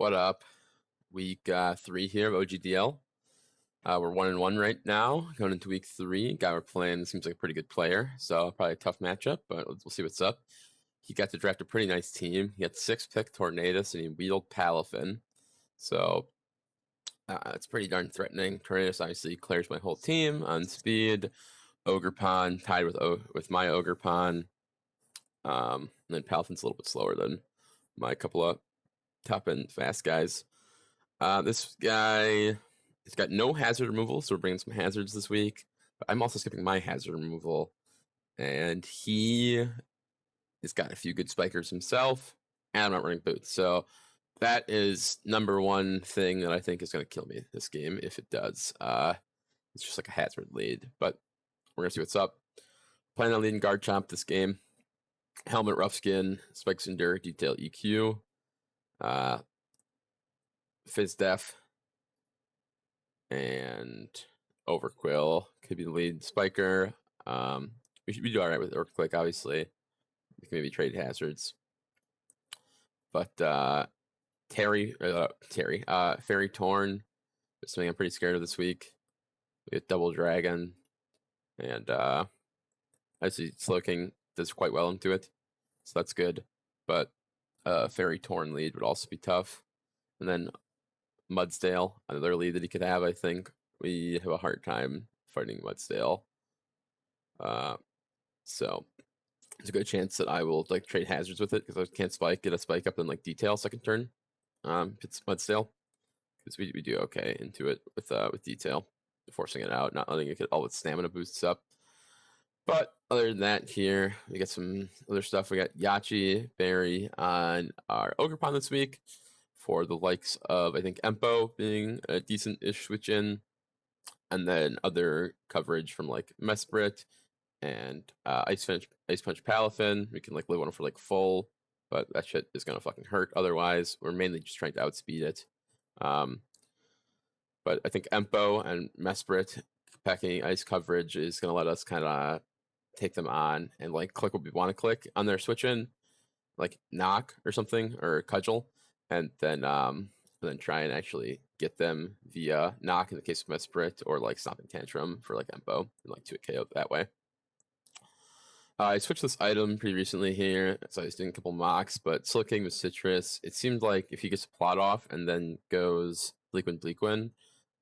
What up? Week 3 here of OGDL. We're 1-1 right now, going into week 3. Guy we're playing seems like a pretty good player, so probably a tough matchup, but we'll see what's up. He got to draft a pretty nice team. He had 6-pick Tornadus, and he wheeled Palafin. So it's pretty darn threatening. Tornadus obviously clears my whole team on speed. Ogerpon tied with my Ogerpon. And then Palafin's a little bit slower than my couple of top-end fast guys. This guy has got no hazard removal, so we're bringing some hazards this week. But I'm also skipping my hazard removal. And he has got a few good spikers himself, and I'm not running boots. So that is number one thing that I think is going to kill me this game, if it does. It's just like a hazard lead, but we're going to see what's up. Planning on leading guard chomp this game. Helmet, rough skin, spikes endure, detail EQ. Fizz Def and Overquill could be the lead spiker. We should do all right with Overclick, obviously. We can maybe trade hazards. But Fairy Torn is something I'm pretty scared of this week. We get Double Dragon. And obviously Slowking does quite well into it. So that's good. But Fairy Torn lead would also be tough. And then Mudsdale, another lead that he could have, I think. We have a hard time fighting Mudsdale. So there's a good chance that I will like trade hazards with it because I can't get a spike up in like detail second turn. It's Mudsdale. Because we do okay into it with detail. Forcing it out, not letting it get all its stamina boosts up. But other than that, here we got some other stuff. We got Yachi, Barry on our Ogerpon this week. For the likes of, I think, Empo being a decent-ish switch-in. And then other coverage from, like, Mesprit and Ice Punch Palafin. We can, like, live one for, like, full. But that shit is going to fucking hurt otherwise. We're mainly just trying to outspeed it. But I think Empo and Mesprit packing ice coverage is going to let us kind of take them on and, like, click what we want to click on their switch-in. Like, knock or something, or cudgel. And then try and actually get them via knock in the case of Mesprit, or like stomping tantrum for like Empo, and like to a KO that way. I switched this item pretty recently here, so I was doing a couple mocks, but Slowking with Citrus, it seemed like if he gets a plot off and then goes Bleakwin,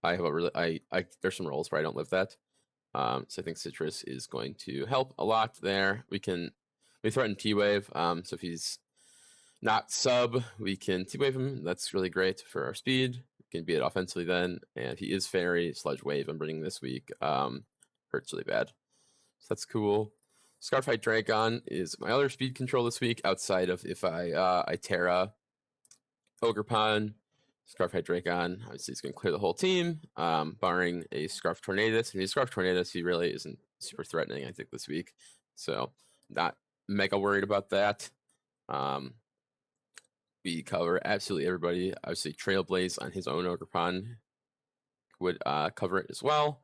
I have a really there's some rolls where I don't live that. So I think Citrus is going to help a lot there. We threaten T-Wave, so if he's not sub, we can T-Wave him. That's really great for our speed. We can beat it offensively then. And if he is Fairy, Sludge Wave I'm bringing this week. Hurts really bad. So that's cool. Scarfight Dragon is my other speed control this week, outside of if I Terra Ogerpon. Scarfight Dragon, obviously he's going to clear the whole team, barring a Scarf Tornadus. And if Scarf Tornadus, he really isn't super threatening, I think, this week. So not mega worried about that. We cover absolutely everybody. Obviously, Trailblaze on his own Ogerpon would cover it as well.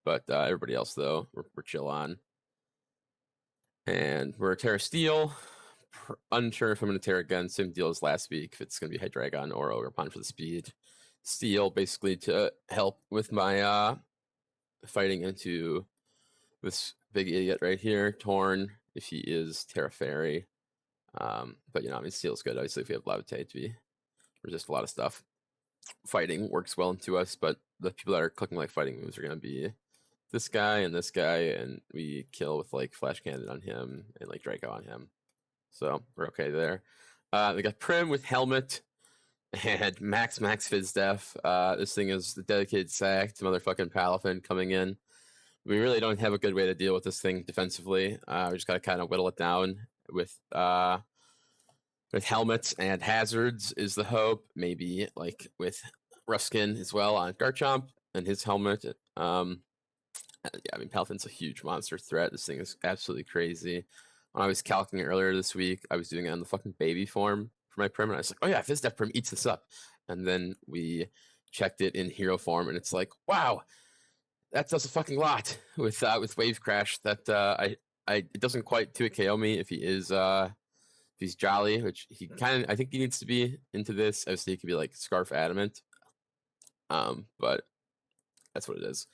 But everybody else, though, we're chill on. And we're a Terra Steel. Unsure if I'm going to Terra again. Same deal as last week, if it's going to be Hydreigon or Ogerpon for the speed. Steel, basically, to help with my fighting into this big idiot right here. Torn, if he is Terra Fairy. But you know, I mean, Steel's good. Obviously, if we have Levitate, we resist a lot of stuff. Fighting works well into us, but the people that are clicking like fighting moves are going to be this guy, and we kill with like Flash Cannon on him and like Draco on him. So we're okay there. We got Prim with Helmet and Max Fizz Def. This thing is the dedicated sack to motherfucking Palafin coming in. We really don't have a good way to deal with this thing defensively. We just got to kind of whittle it down with helmets and hazards is the hope. Maybe like with rough skin as well on Garchomp and his helmet. Yeah, I mean, Palafin's a huge monster threat. This thing is absolutely crazy. When I was calcing earlier this week, I was doing it on the fucking baby form for my Prim, and I was like, oh yeah, Fizdef Prim eats this up. And then we checked it in hero form, and it's like, wow, that does a fucking lot with Wave Crash. That it doesn't quite 2 KO me if he is If he's Jolly, which he kind of, I think he needs to be into this. Obviously, he could be like Scarf Adamant. But that's what it is.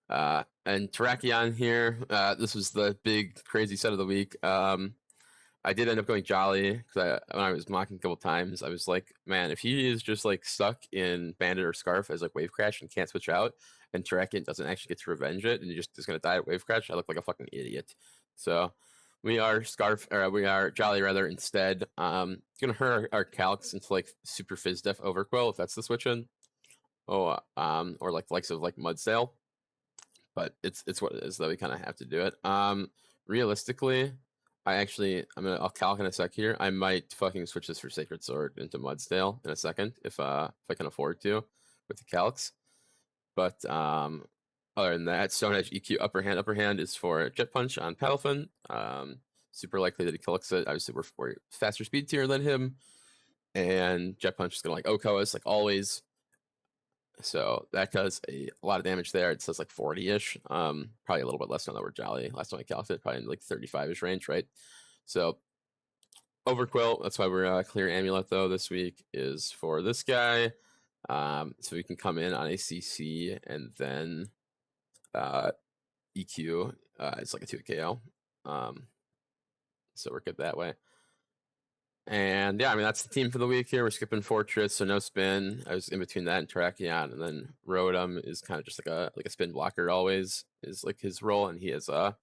And Terrakion here. This was the big crazy set of the week. I did end up going Jolly because when I was mocking a couple times, I was like, man, if he is just like stuck in Bandit or Scarf as like Wave Crash and can't switch out, and Terrakion doesn't actually get to revenge it, and he just is gonna die at Wave Crash, I look like a fucking idiot. So we are we are Jolly rather instead. It's gonna hurt our calcs into like Super Fizz Def Overquill if that's the switch in. Or like likes of like Mudsail. But it's what it is though. We kind of have to do it. Realistically, I'll calc in a sec here. I might fucking switch this for Sacred Sword into Mudsail in a second if I can afford to with the calcs. But other than that, Stone Edge EQ upper hand is for Jet Punch on Palafin. Super likely that he kills it. Obviously, we're faster speed tier than him, and Jet Punch is gonna like OHKO us like always. So that does a lot of damage there. It says like 40-ish. Probably a little bit less now that we're Jolly. Last time I calculated, probably in like 35-ish range, right? So Overquill, that's why we're clear Amulet though this week, is for this guy. So we can come in on a CC and then EQ. It's like a 2 KO. So we're good that way. And yeah, I mean, that's the team for the week here. We're skipping Fortress, so no spin. I was in between that and Terrakion, and then Rotom is kind of just like a spin blocker always is like his role, and he has no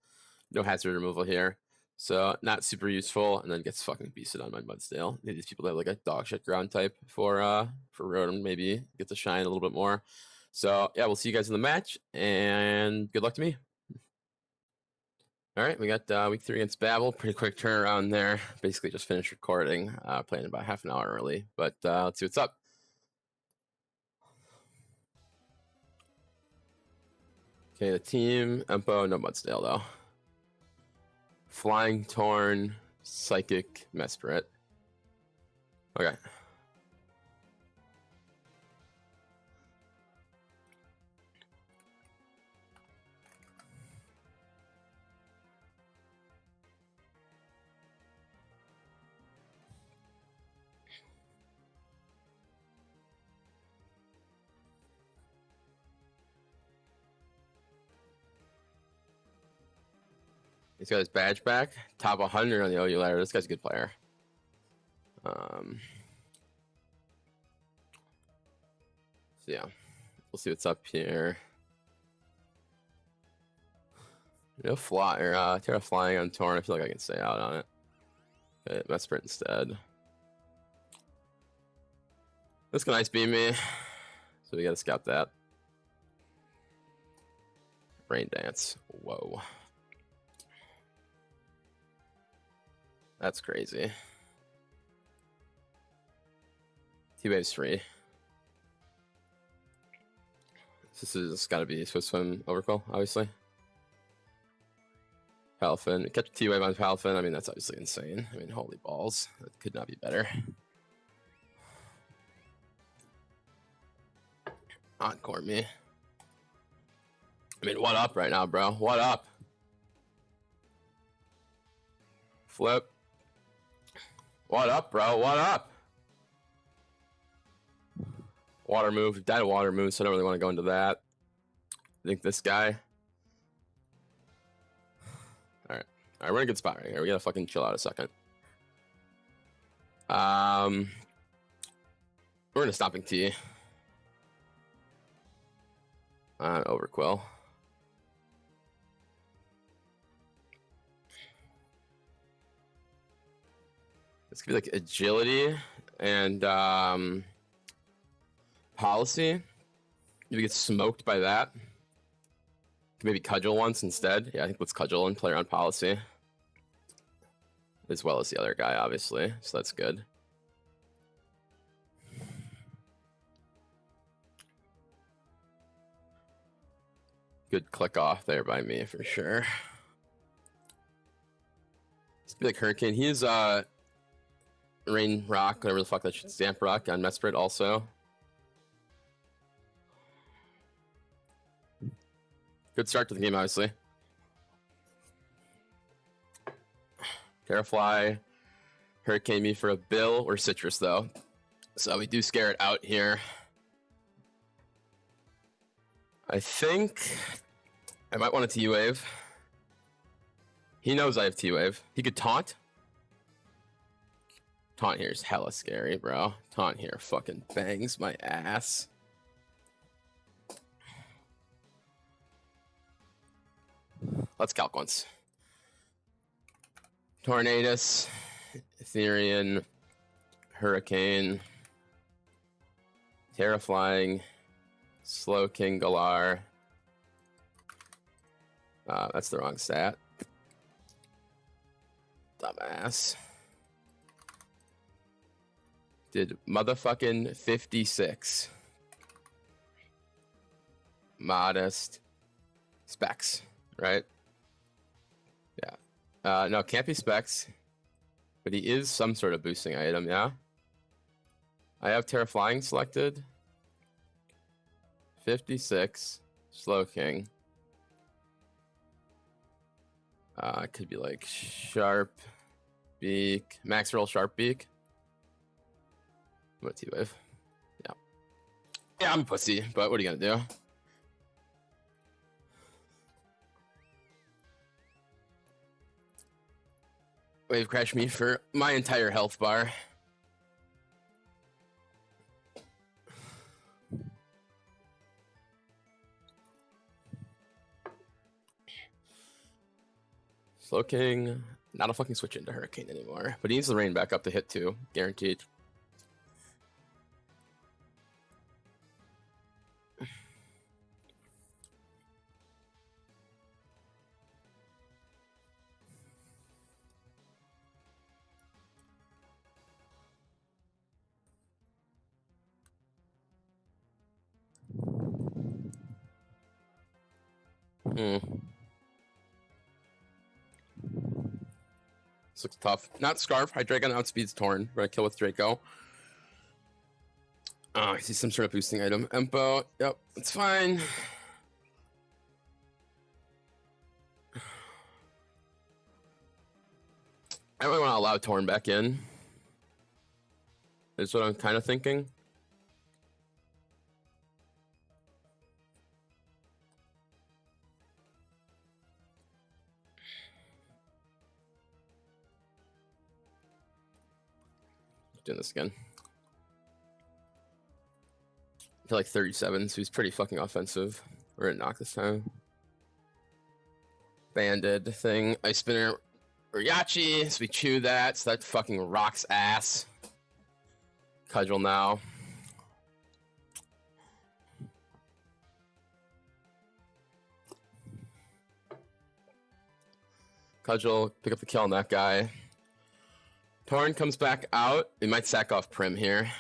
hazard removal here. So not super useful, and then gets fucking beasted on my Mudsdale. These people that have like a dog shit ground type for Rotom, maybe get to shine a little bit more. So yeah, we'll see you guys in the match, and good luck to me. All right, we got week 3 against Babble. Pretty quick turnaround there. Basically just finished recording, playing about half an hour early. But let's see what's up. Okay, the team, Empo, no Mudsdale though. Flying Torn, Psychic, Mesprit. Okay. He's got his badge back. Top 100 on the OU ladder. This guy's a good player. So yeah, we'll see what's up here. No fly or Terra flying on Torn. I feel like I can stay out on it. Okay, Mesprit instead. This can ice beam me, so we gotta scout that. Rain Dance. Whoa. That's crazy. T-Wave's free. This has got to be Swift Swim Overquill, obviously. Palafin. Catch T-Wave on Palafin. I mean, that's obviously insane. I mean, holy balls. That could not be better. Encore me. I mean, what up right now, bro? What up? Flip. What up, bro? What up? Water move. Died a water move, so I don't really want to go into that. I think this guy. Alright. Alright, we're in a good spot right here. We gotta fucking chill out a second. We're in a stopping T. Overquill. This could be like agility and policy. You get smoked by that. Maybe cudgel once instead. Yeah, I think let's cudgel and play around policy. As well as the other guy, obviously. So that's good. Good click off there by me for sure. It's be like Hurricane. He's Rain Rock, whatever the fuck that shit's Damp Rock on Mesprit also. Good start to the game, obviously. Terrafly, hurricane me for a bill or citrus though, so we do scare it out here. I think I might want a T-Wave. He knows I have T-Wave. He could taunt. Taunt here is hella scary, bro. Taunt here fucking bangs my ass. Let's calc once. Tornadus, Ethereum, Hurricane, Terraflying, Slow King Galar. That's the wrong stat. Dumbass. Did motherfucking 56. Modest. Specs, right? Yeah. No, can't be specs. But he is some sort of boosting item, yeah? I have Terraflying selected. 56. Slow King. It could be like Sharp Beak. Max roll Sharp Beak. I'm a T-Wave. Yeah. Yeah, I'm a pussy, but what are you gonna do? Wave crash me for my entire health bar. Slow King, not a fucking switch into Hurricane anymore, but he needs the rain back up to hit 2, guaranteed. This looks tough. Not Scarf. Hydreigon outspeeds Torn. We're gonna kill with Draco. Oh, I see some sort of boosting item. Empo. Yep, it's fine. I really want to allow Torn back in. Is what I'm kind of thinking. Doing this again. To like 37, so he's pretty fucking offensive. We're gonna knock this time. Banded thing. Ice Spinner Uriachi. So we chew that. So that fucking rocks ass. Cudgel now. Cudgel, pick up the kill on that guy. Torn comes back out. We might sack off Prim here.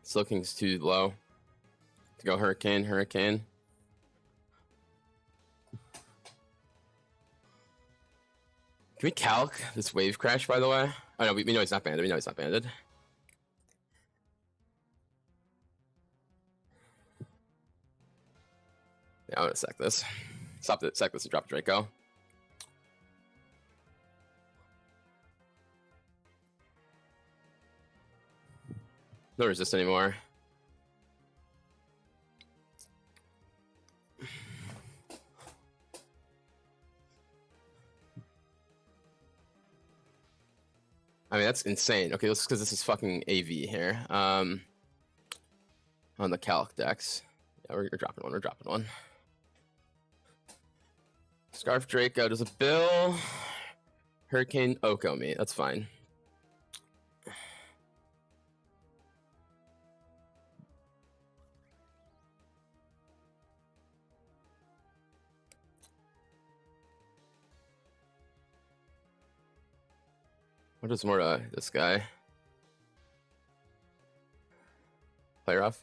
Slow King's too low. To go Hurricane, Hurricane. Can we calc this wave crash, by the way? Oh no, we know he's not banded. We know he's not banded. Yeah, I'm gonna sack this. Stop it, sack this and drop Draco. No resist anymore. I mean, that's insane. Okay, let's because this is fucking AV here. On the calc decks. Yeah, we're dropping one. We're dropping one. Scarf Draco does a bill. Hurricane Oko me. That's fine. What is more this guy? Play rough.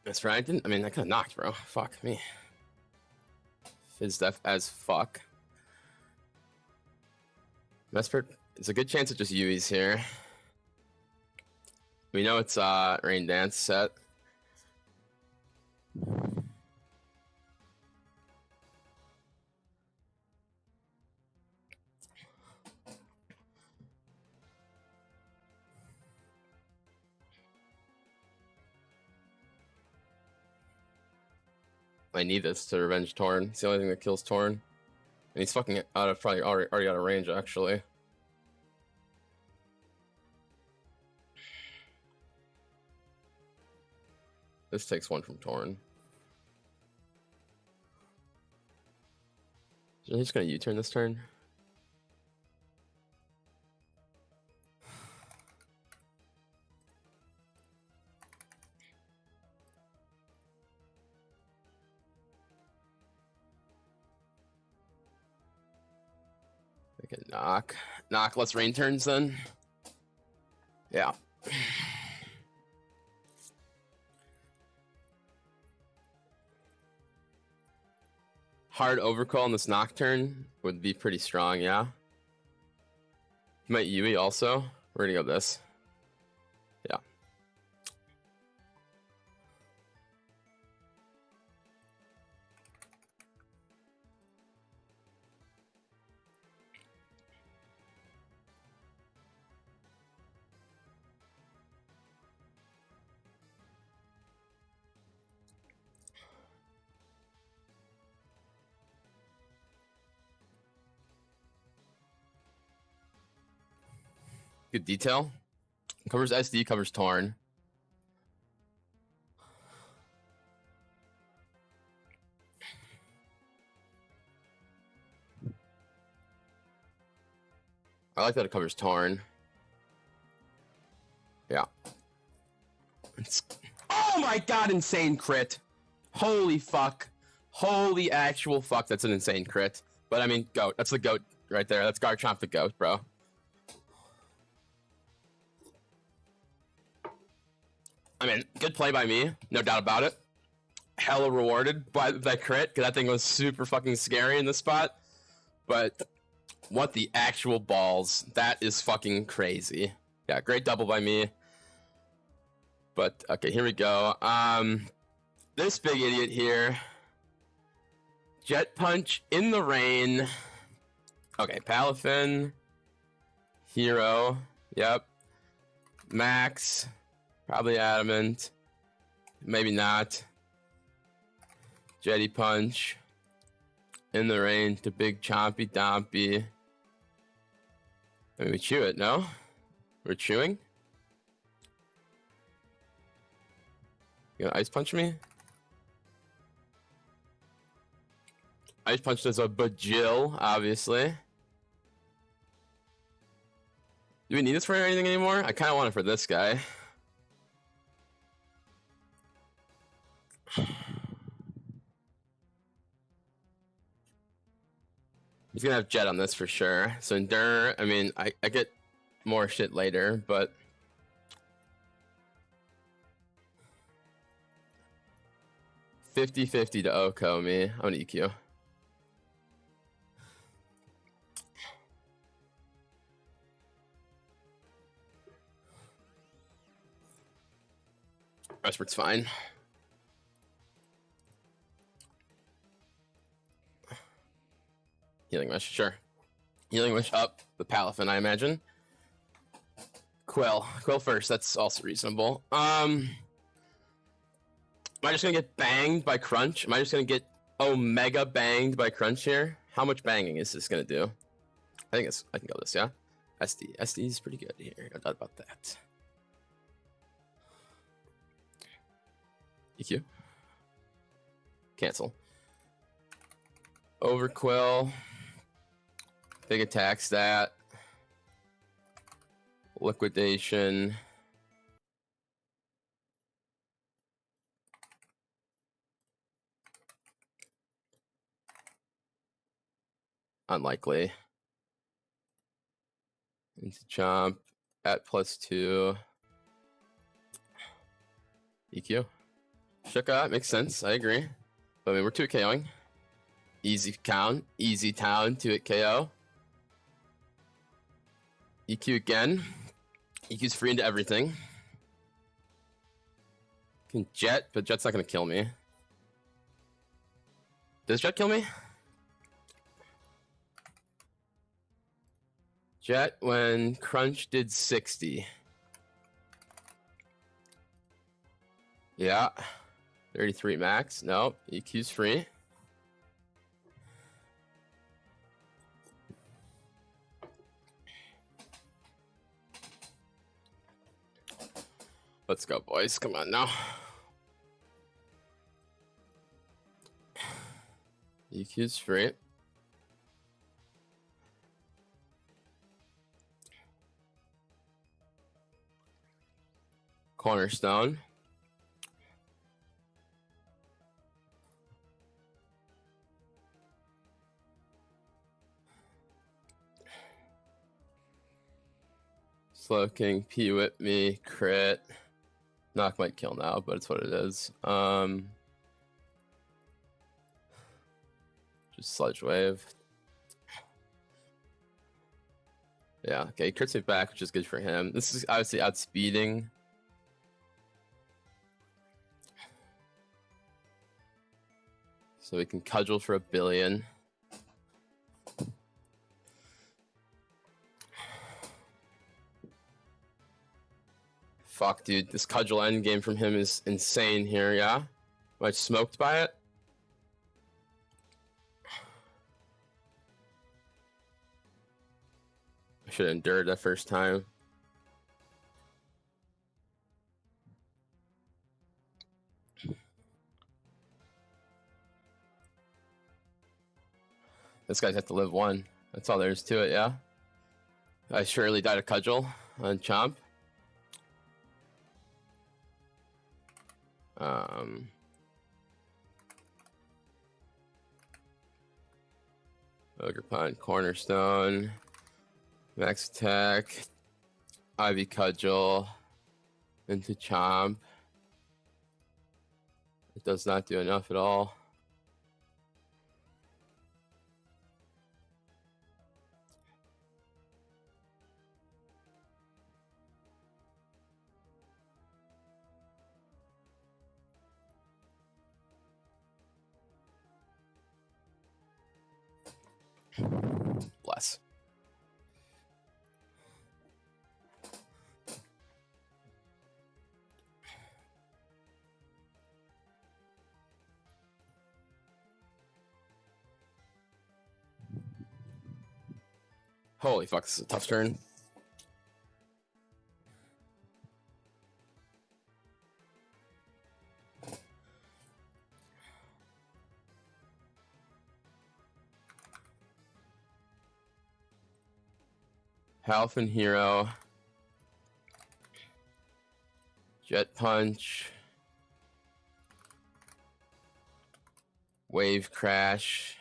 That's right. I mean, I could have knocked, bro. Fuck me. Fizz def as fuck. Mesprit, it's a good chance it just Yui's here. We know it's Rain Dance set. I need this to revenge Torn. It's the only thing that kills Torn. And he's fucking out of probably already out of range actually. This takes one from Torn. He's just gonna U-turn this turn. Okay, knock. Let's rain turns then. Yeah. Hard overcall on this Nocturne would be pretty strong, yeah. Might Yui also. We're gonna go this. Yeah. Good detail. Covers SD, covers Torn. I like that it covers Torn. Yeah. Oh my god, insane crit. Holy fuck. Holy actual fuck, that's an insane crit. But I mean, goat. That's the goat right there. That's Garchomp the goat, bro. I mean, good play by me, no doubt about it. Hella rewarded by that crit, because that thing was super fucking scary in this spot. But what the actual balls? That is fucking crazy. Yeah, great double by me. But okay, here we go. This big idiot here. Jet Punch in the rain. Okay, Palafin. Hero. Yep. Max. Probably Adamant. Maybe not. Jetty Punch. In the rain to big Chompy Dompy. I mean, we chew it, no? We're chewing? You gonna Ice Punch me? Ice Punch does a bajil, obviously. Do we need this for anything anymore? I kind of want it for this guy. He's gonna have Jet on this for sure. So Endure, I mean, I get more shit later, but... $50-50 to Oko me. I'm gonna EQ. Respert's fine. Healing Wish, sure. Healing Wish up the Palafin, I imagine. Quill first, that's also reasonable. Am I just gonna get banged by Crunch? Am I just gonna get Omega banged by Crunch here? How much banging is this gonna do? I think I can go this, yeah? SD is pretty good here, no doubt about that. EQ. Cancel. Overquill. Big attack stat. Liquidation. Unlikely. Into Chomp at +2. EQ. Shuka, makes sense. I agree. But I mean, we're 2 KOing. Easy count. Easy town. 2-hit KO. EQ again. EQ's free into everything. Can Jet, but Jet's not gonna kill me. Does Jet kill me? Jet when Crunch did 60. Yeah. 33 max. No, EQ's free. Let's go, boys. Come on now. EQ's free. Cornerstone. Slow King, P whip me, crit. Knock might kill now, but it's what it is. Just Sludge Wave. Yeah, okay, he crits me back, which is good for him. This is obviously outspeeding. So we can cudgel for 1 billion. Fuck, dude, this cudgel endgame from him is insane here, yeah? Am I smoked by it? I should have endured that first time. This guy's have to live 1. That's all there is to it, yeah? I surely died a cudgel on Chomp. Ogre Pond, Cornerstone, Max Attack, Ivy Cudgel, into Chomp. It does not do enough at all. Bless. Holy fuck, this is a tough turn. Half and Hero. Jet Punch. Wave Crash.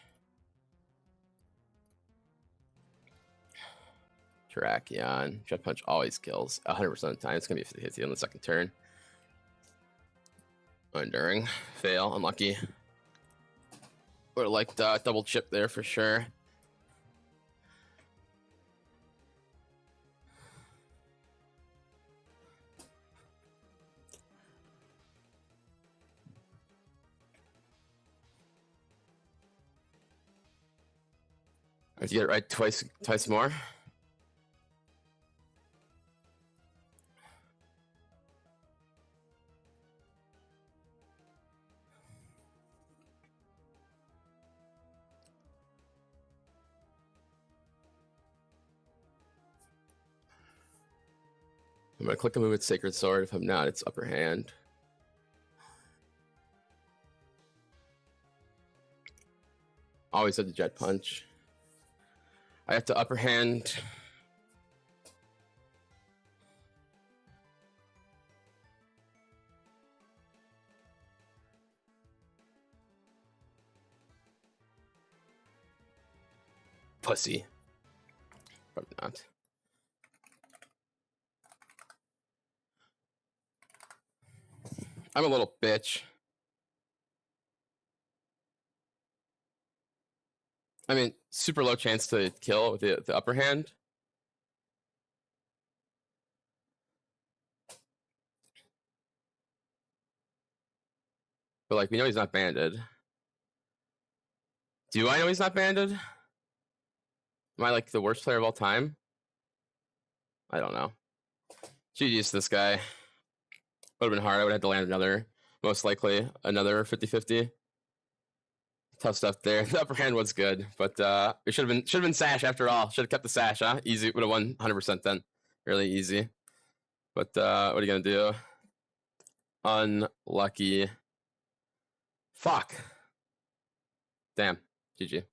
Terrakion. Jet Punch always kills 100% of the time. It's going to be 50-50 on the second turn. Enduring. Fail. Unlucky. Would have liked double chip there for sure. I have to get it right twice more. I'm gonna click a move with Sacred Sword. If I'm not, it's upper hand. Always have the Jet Punch. I have to upper hand. Pussy. Probably not. I'm a little bitch. I mean, super low chance to kill with the upper hand. But like we know he's not banded. Do I know he's not banded? Am I like the worst player of all time? I don't know. GG's to this guy. Would have been hard. I would have to land another, most likely another 50-50. Tough stuff there. The upper hand was good, but it should have been Sash after all. Should have kept the Sash, huh? Easy, would have won 100% then. Really easy. But what are you gonna do? Unlucky. Fuck. Damn. GG.